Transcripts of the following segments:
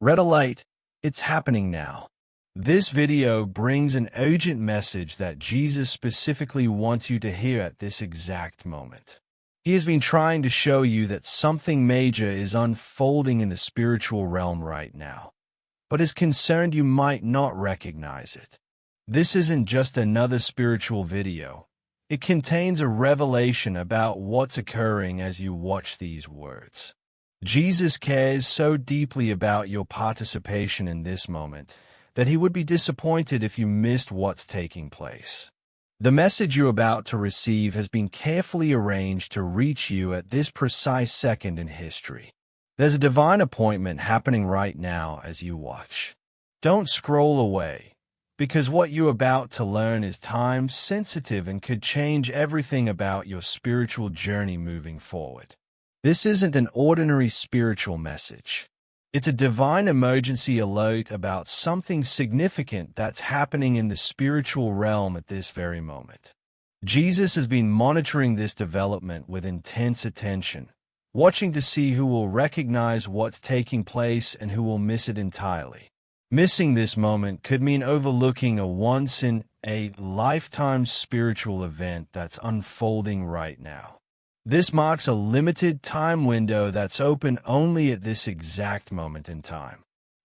Red alert, it's happening now. This video brings an urgent message that Jesus specifically wants you to hear at this exact moment. He has been trying to show you that something major is unfolding in the spiritual realm right now, but is concerned you might not recognize it. This isn't just another spiritual video. It contains a revelation about what's occurring as you watch these words. Jesus cares so deeply about your participation in this moment that he would be disappointed if you missed what's taking place. The message you're about to receive has been carefully arranged to reach you at this precise second in history. There's a divine appointment happening right now as you watch. Don't scroll away, because what you're about to learn is time-sensitive and could change everything about your spiritual journey moving forward. This isn't an ordinary spiritual message. It's a divine emergency alert about something significant that's happening in the spiritual realm at this very moment. Jesus has been monitoring this development with intense attention, watching to see who will recognize what's taking place and who will miss it entirely. Missing this moment could mean overlooking a once-in-a-lifetime spiritual event that's unfolding right now. This marks a limited time window that's open only at this exact moment in time.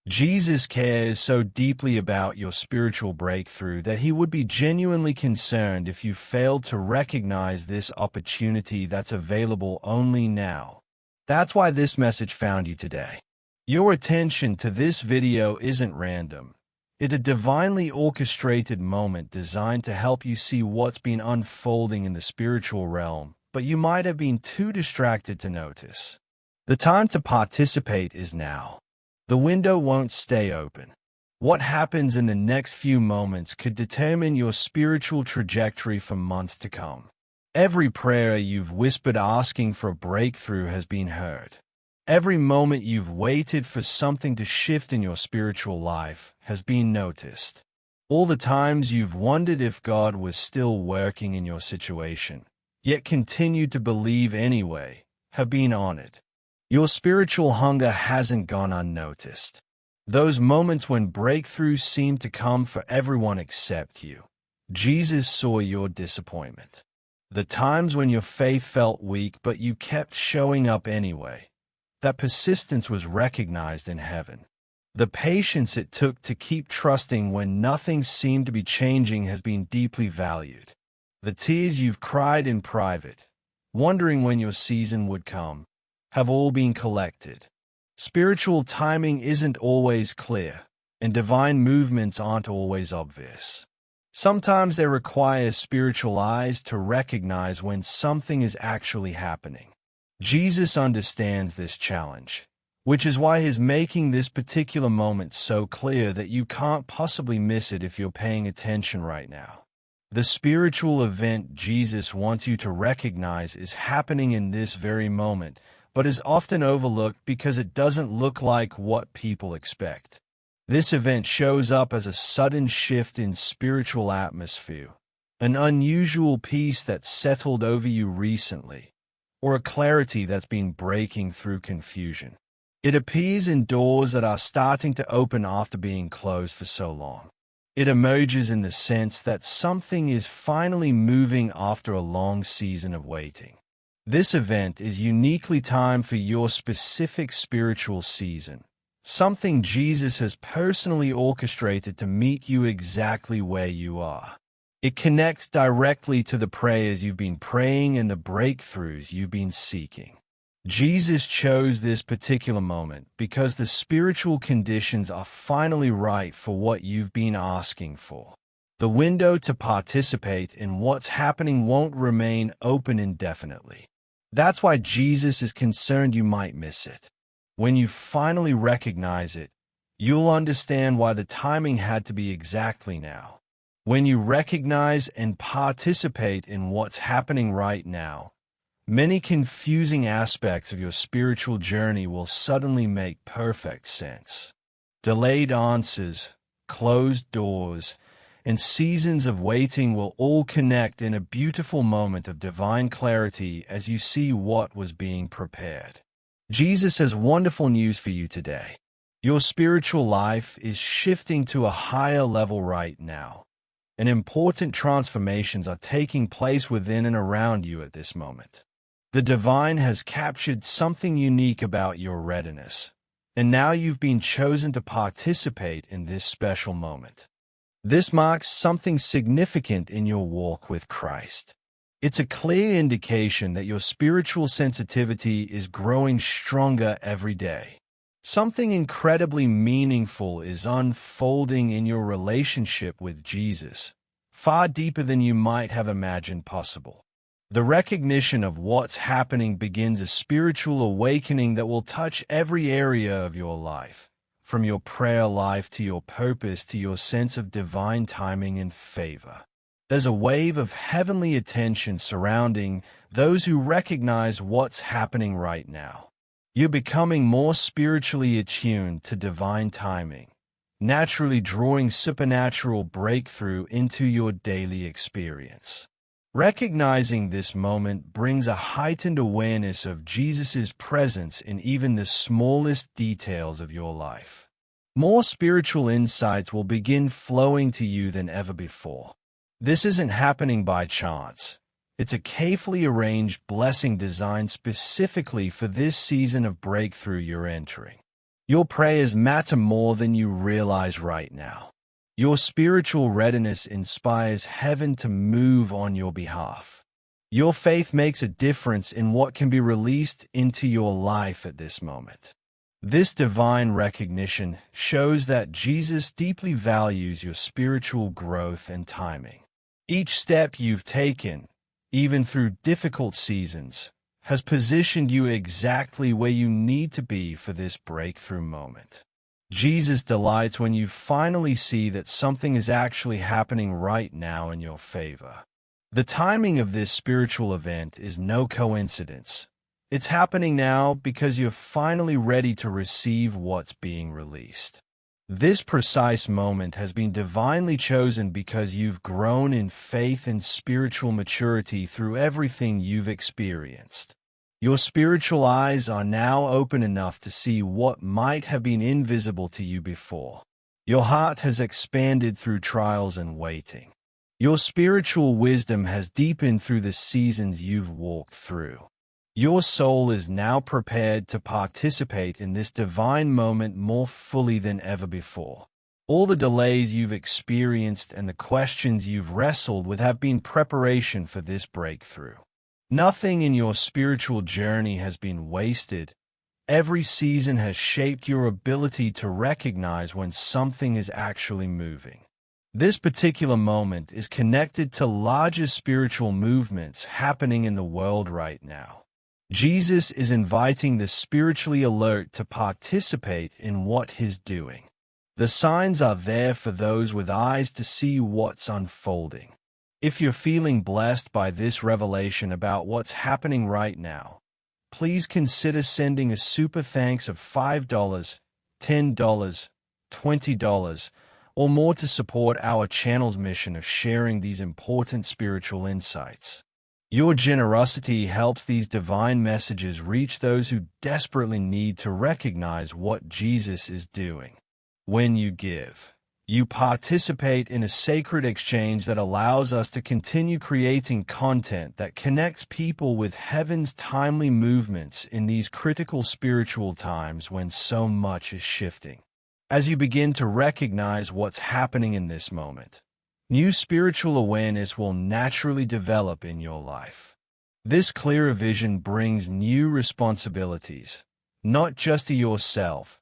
Jesus cares so deeply about your spiritual breakthrough that he would be genuinely concerned if you failed to recognize this opportunity that's available only now. That's why this message found you today. Your attention to this video isn't random. It's a divinely orchestrated moment designed to help you see what's been unfolding in the spiritual realm, but you might have been too distracted to notice. The time to participate is now. The window won't stay open. What happens in the next few moments could determine your spiritual trajectory for months to come. Every prayer you've whispered asking for a breakthrough has been heard. Every moment you've waited for something to shift in your spiritual life has been noticed. All the times you've wondered if God was still working in your situation, yet continued to believe anyway, have been honored. Your spiritual hunger hasn't gone unnoticed. Those moments when breakthroughs seem to come for everyone except you. Jesus saw your disappointment. The times when your faith felt weak but you kept showing up anyway. That persistence was recognized in heaven. The patience it took to keep trusting when nothing seemed to be changing has been deeply valued. The tears you've cried in private, wondering when your season would come, have all been collected. Spiritual timing isn't always clear, and divine movements aren't always obvious. Sometimes they require spiritual eyes to recognize when something is actually happening. Jesus understands this challenge, which is why he's making this particular moment so clear that you can't possibly miss it if you're paying attention right now. The spiritual event Jesus wants you to recognize is happening in this very moment, but is often overlooked because it doesn't look like what people expect. This event shows up as a sudden shift in spiritual atmosphere, an unusual peace that's settled over you recently, or a clarity that's been breaking through confusion. It appears in doors that are starting to open after being closed for so long. It emerges in the sense that something is finally moving after a long season of waiting. This event is uniquely timed for your specific spiritual season, something Jesus has personally orchestrated to meet you exactly where you are. It connects directly to the prayers you've been praying and the breakthroughs you've been seeking. Jesus chose this particular moment because the spiritual conditions are finally right for what you've been asking for. The window to participate in what's happening won't remain open indefinitely. That's why Jesus is concerned you might miss it. When you finally recognize it, you'll understand why the timing had to be exactly now. When you recognize and participate in what's happening right now, many confusing aspects of your spiritual journey will suddenly make perfect sense. Delayed answers, closed doors, and seasons of waiting will all connect in a beautiful moment of divine clarity as you see what was being prepared. Jesus has wonderful news for you today. Your spiritual life is shifting to a higher level right now, and important transformations are taking place within and around you at this moment. The divine has captured something unique about your readiness, and now you've been chosen to participate in this special moment. This marks something significant in your walk with Christ. It's a clear indication that your spiritual sensitivity is growing stronger every day. Something incredibly meaningful is unfolding in your relationship with Jesus, far deeper than you might have imagined possible. The recognition of what's happening begins a spiritual awakening that will touch every area of your life, from your prayer life to your purpose to your sense of divine timing and favor. There's a wave of heavenly attention surrounding those who recognize what's happening right now. You're becoming more spiritually attuned to divine timing, naturally drawing supernatural breakthrough into your daily experience. Recognizing this moment brings a heightened awareness of Jesus' presence in even the smallest details of your life. More spiritual insights will begin flowing to you than ever before. This isn't happening by chance. It's a carefully arranged blessing designed specifically for this season of breakthrough you're entering. Your prayers matter more than you realize right now. Your spiritual readiness inspires heaven to move on your behalf. Your faith makes a difference in what can be released into your life at this moment. This divine recognition shows that Jesus deeply values your spiritual growth and timing. Each step you've taken, even through difficult seasons, has positioned you exactly where you need to be for this breakthrough moment. Jesus delights when you finally see that something is actually happening right now in your favor. The timing of this spiritual event is no coincidence. It's happening now because you're finally ready to receive what's being released. This precise moment has been divinely chosen because you've grown in faith and spiritual maturity through everything you've experienced. Your spiritual eyes are now open enough to see what might have been invisible to you before. Your heart has expanded through trials and waiting. Your spiritual wisdom has deepened through the seasons you've walked through. Your soul is now prepared to participate in this divine moment more fully than ever before. All the delays you've experienced and the questions you've wrestled with have been preparation for this breakthrough. Nothing in your spiritual journey has been wasted. Every season has shaped your ability to recognize when something is actually moving. This particular moment is connected to larger spiritual movements happening in the world right now. Jesus is inviting the spiritually alert to participate in what he's doing. The signs are there for those with eyes to see what's unfolding. If you're feeling blessed by this revelation about what's happening right now, please consider sending a super thanks of $5, $10, $20, or more to support our channel's mission of sharing these important spiritual insights. Your generosity helps these divine messages reach those who desperately need to recognize what Jesus is doing. When you give, you participate in a sacred exchange that allows us to continue creating content that connects people with heaven's timely movements in these critical spiritual times when so much is shifting. As you begin to recognize what's happening in this moment, new spiritual awareness will naturally develop in your life. This clearer vision brings new responsibilities, not just to yourself,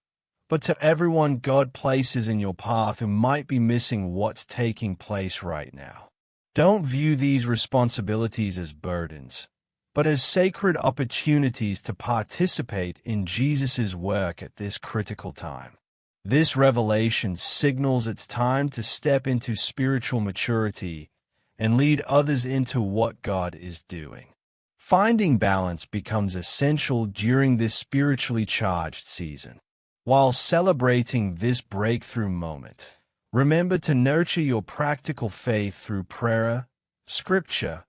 but to everyone God places in your path who might be missing what's taking place right now. Don't view these responsibilities as burdens, but as sacred opportunities to participate in Jesus' work at this critical time. This revelation signals it's time to step into spiritual maturity and lead others into what God is doing. Finding balance becomes essential during this spiritually charged season. While celebrating this breakthrough moment, remember to nurture your practical faith through prayer, scripture,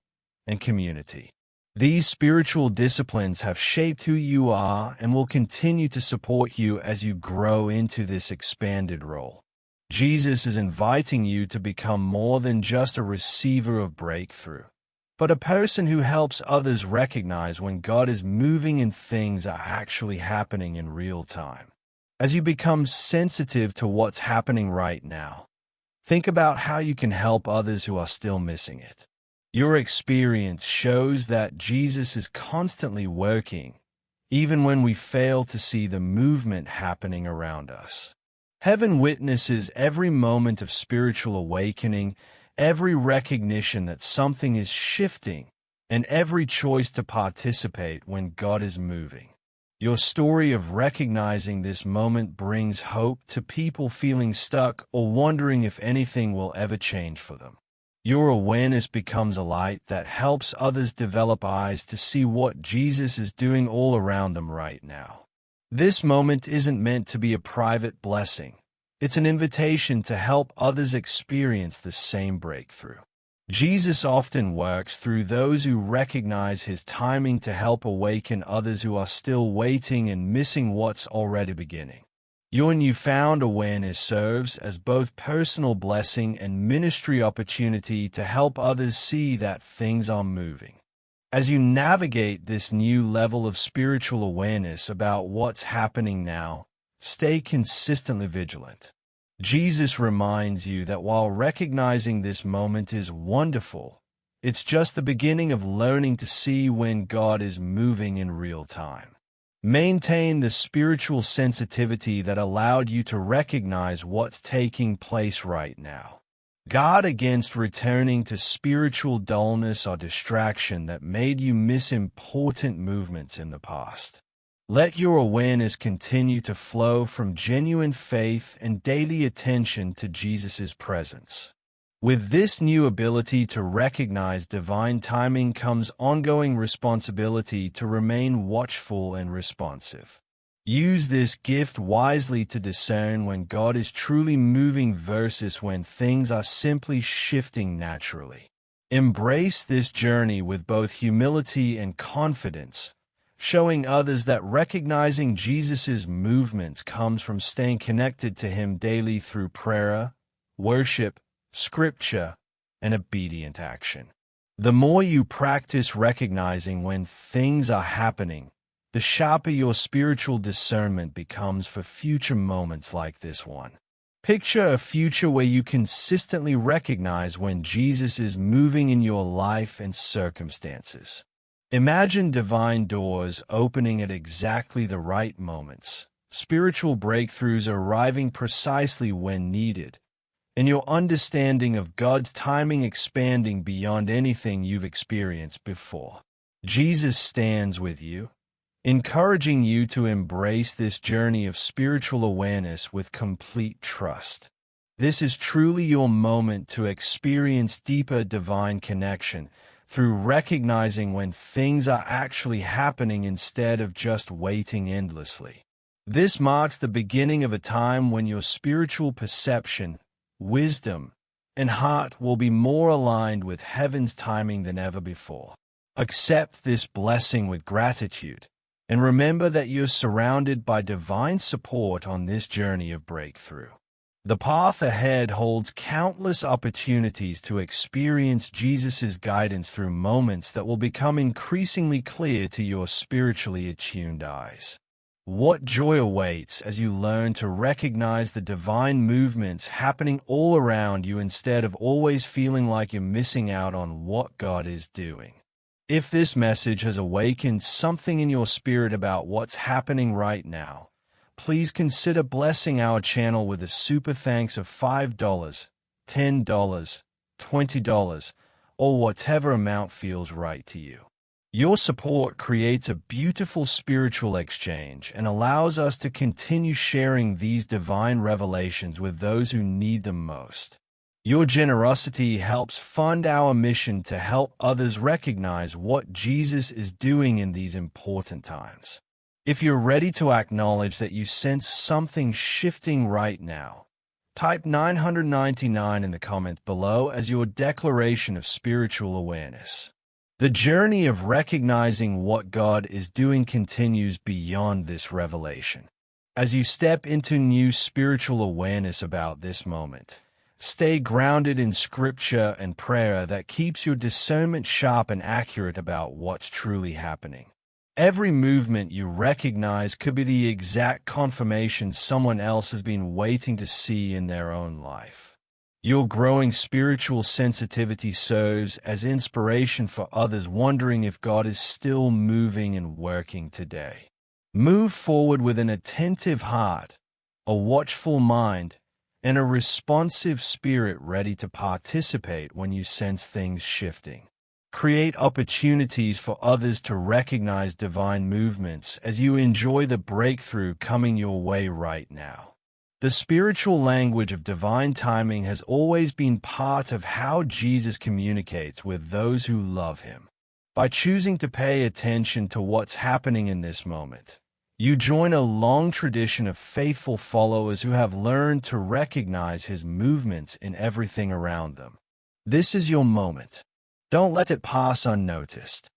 and community. These spiritual disciplines have shaped who you are and will continue to support you as you grow into this expanded role. Jesus is inviting you to become more than just a receiver of breakthrough, but a person who helps others recognize when God is moving and things are actually happening in real time. As you become sensitive to what's happening right now, think about how you can help others who are still missing it. Your experience shows that Jesus is constantly working, even when we fail to see the movement happening around us. Heaven witnesses every moment of spiritual awakening, every recognition that something is shifting, and every choice to participate when God is moving. Your story of recognizing this moment brings hope to people feeling stuck or wondering if anything will ever change for them. Your awareness becomes a light that helps others develop eyes to see what Jesus is doing all around them right now. This moment isn't meant to be a private blessing. It's an invitation to help others experience the same breakthrough. Jesus often works through those who recognize his timing to help awaken others who are still waiting and missing what's already beginning. Your newfound awareness serves as both personal blessing and ministry opportunity to help others see that things are moving. As you navigate this new level of spiritual awareness about what's happening now, stay consistently vigilant. Jesus reminds you that while recognizing this moment is wonderful, it's just the beginning of learning to see when God is moving in real time. Maintain the spiritual sensitivity that allowed you to recognize what's taking place right now. Guard against returning to spiritual dullness or distraction that made you miss important movements in the past. Let your awareness continue to flow from genuine faith and daily attention to Jesus' presence. With this new ability to recognize divine timing comes ongoing responsibility to remain watchful and responsive. Use this gift wisely to discern when God is truly moving versus when things are simply shifting naturally. Embrace this journey with both humility and confidence, showing others that recognizing Jesus' movements comes from staying connected to him daily through prayer, worship, scripture, and obedient action. The more you practice recognizing when things are happening, the sharper your spiritual discernment becomes for future moments like this one. Picture a future where you consistently recognize when Jesus is moving in your life and circumstances. Imagine divine doors opening at exactly the right moments, spiritual breakthroughs arriving precisely when needed, and your understanding of God's timing expanding beyond anything you've experienced before. Jesus stands with you, encouraging you to embrace this journey of spiritual awareness with complete trust. This is truly your moment to experience deeper divine connection through recognizing when things are actually happening instead of just waiting endlessly. This marks the beginning of a time when your spiritual perception, wisdom, and heart will be more aligned with heaven's timing than ever before. Accept this blessing with gratitude, and remember that you're surrounded by divine support on this journey of breakthrough. The path ahead holds countless opportunities to experience Jesus' guidance through moments that will become increasingly clear to your spiritually attuned eyes. What joy awaits as you learn to recognize the divine movements happening all around you instead of always feeling like you're missing out on what God is doing. If this message has awakened something in your spirit about what's happening right now, please consider blessing our channel with a super thanks of $5, $10, $20, or whatever amount feels right to you. Your support creates a beautiful spiritual exchange and allows us to continue sharing these divine revelations with those who need them most. Your generosity helps fund our mission to help others recognize what Jesus is doing in these important times. If you're ready to acknowledge that you sense something shifting right now, type 999 in the comment below as your declaration of spiritual awareness. The journey of recognizing what God is doing continues beyond this revelation. As you step into new spiritual awareness about this moment, stay grounded in scripture and prayer that keeps your discernment sharp and accurate about what's truly happening. Every movement you recognize could be the exact confirmation someone else has been waiting to see in their own life. Your growing spiritual sensitivity serves as inspiration for others wondering if God is still moving and working today. Move forward with an attentive heart, a watchful mind, and a responsive spirit ready to participate when you sense things shifting. Create opportunities for others to recognize divine movements as you enjoy the breakthrough coming your way right now. The spiritual language of divine timing has always been part of how Jesus communicates with those who love him. By choosing to pay attention to what's happening in this moment, you join a long tradition of faithful followers who have learned to recognize his movements in everything around them. This is your moment. Don't let it pass unnoticed.